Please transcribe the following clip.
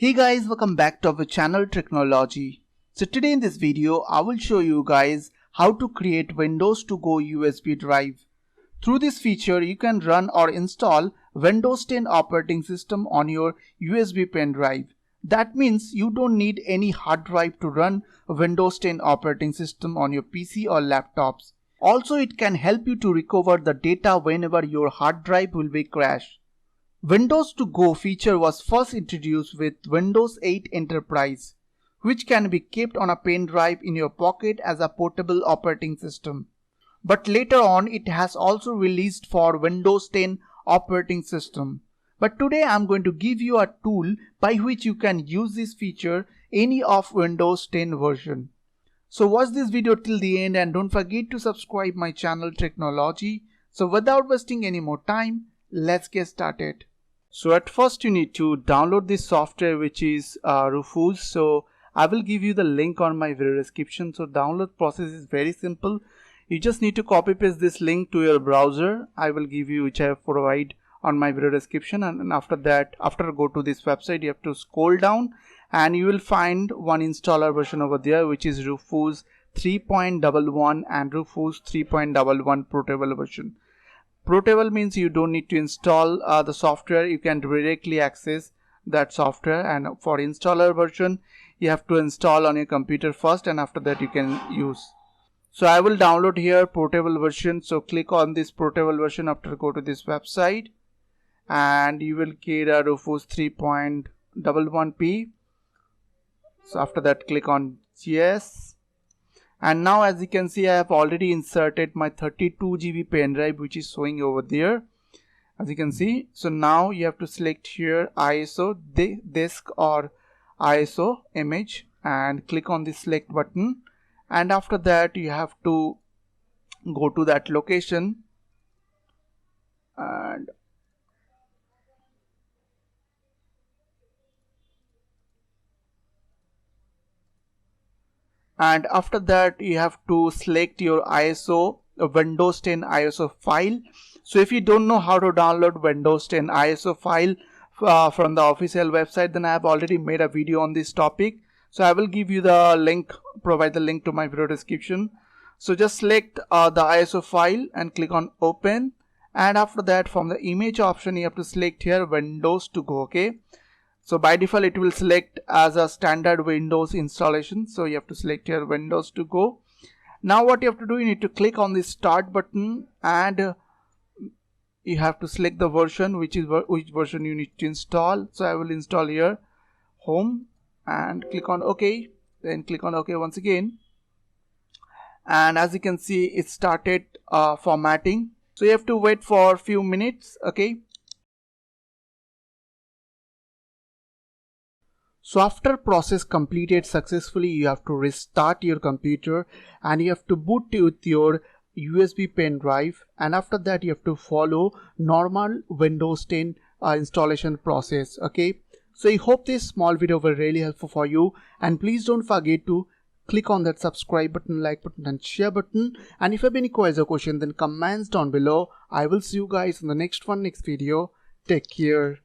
Hey guys, welcome back to our channel Technology. So today in this video, I will show you guys how to create Windows to Go USB drive. Through this feature, you can run or install Windows 10 operating system on your USB pen drive. That means you don't need any hard drive to run a Windows 10 operating system on your PC or laptops. Also, it can help you to recover the data whenever your hard drive will be crashed. Windows to Go feature was first introduced with Windows 8 Enterprise, which can be kept on a pen drive in your pocket as a portable operating system. But later on, it has also released for Windows 10 operating system. But today I'm going to give you a tool by which you can use this feature any of Windows 10 version. So watch this video till the end and don't forget to subscribe my channel Technology. So without wasting any more time, let's get started. So at first you need to download this software, which is Rufus. So I will give you the link on my video description. So download process is very simple. You just need to copy paste this link to your browser. I will give you, which I have provided on my video description, and after that, after go to this website, you have to scroll down and you will find one installer version over there, which is Rufus 3.11 and Rufus 3.11 Bootable version. Bootable means you don't need to install the software, you can directly access that software, and for installer version you have to install on your computer first and after that you can use. So I will download here Bootable version. So click on this Bootable version after go to this website and you will get a Rufus 3.11p. So after that click on yes. And now as you can see, I have already inserted my 32 GB pen drive, which is showing over there, as you can see. So now you have to select here ISO disk or ISO image and click on the select button, and after that you have to go to that location and after that you have to select your ISO Windows 10 ISO file. So if you don't know how to download Windows 10 ISO file from the official website, then I have already made a video on this topic. So I will give you the link, provide the link to my video description. So just select the ISO file and click on open, and after that from the image option you have to select here Windows to Go. Okay, so by default it will select as a standard Windows installation, so you have to select here Windows to Go. Now what you have to do, you need to click on the start button and you have to select the version, which version you need to install. So I will install here home and click on OK, then click on OK once again, and as you can see it started formatting. So you have to wait for a few minutes. Okay, so after process completed successfully, you have to restart your computer and you have to boot with your USB pen drive, and after that you have to follow normal Windows 10 installation process. Okay, so I hope this small video was really helpful for you, and please don't forget to click on that subscribe button, like button and share button, and if you have any queries or question, then comments down below. I will see you guys in the next video. Take care.